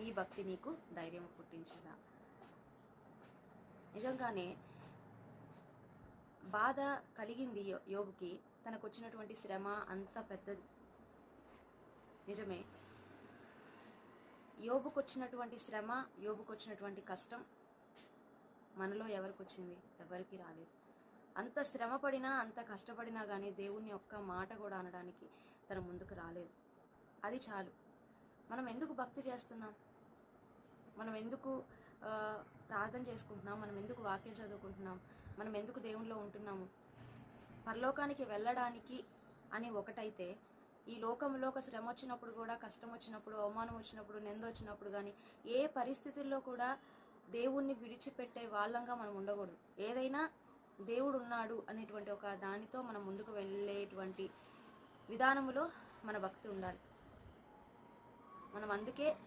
నీ భక్తి నీకు ధైర్యం పుట్టించదా. నిజంగానే బాధ కలిగింది యోబుకి, తనకు వచ్చినటువంటి శ్రమ అంత పెద్దది నిజమే. యోబుకు వచ్చినటువంటి శ్రమ, యోబుకు వచ్చినటువంటి కష్టం మనలో ఎవరికి వచ్చింది? ఎవరికి రాలేదు. అంత శ్రమ పడినా, అంత కష్టపడినా కానీ దేవుణ్ణి ఒక్క మాట కూడా అనడానికి తన ముందుకు రాలేదు. అది చాలు. మనం ఎందుకు భక్తి చేస్తున్నాం? మనం ఎందుకు ప్రార్థన చేసుకుంటున్నాం? మనం ఎందుకు వాక్యం చదువుకుంటున్నాం? మనం ఎందుకు దేవునిలో ఉంటున్నాము? పరలోకానికి వెళ్ళడానికి అని ఒకటైతే, ఈ లోకంలో ఒక శ్రమ వచ్చినప్పుడు కూడా, కష్టం వచ్చినప్పుడు, అవమానం వచ్చినప్పుడు, నింద వచ్చినప్పుడు కానీ ఏ పరిస్థితుల్లో కూడా దేవుణ్ణి విడిచిపెట్టే వాళ్ళంగా మనం ఉండకూడదు. ఏదైనా దేవుడు ఉన్నాడు అనేటువంటి ఒక దానితో మనం ముందుకు వెళ్ళేటువంటి విధానములో మన భక్తి ఉండాలి. మనం అందుకే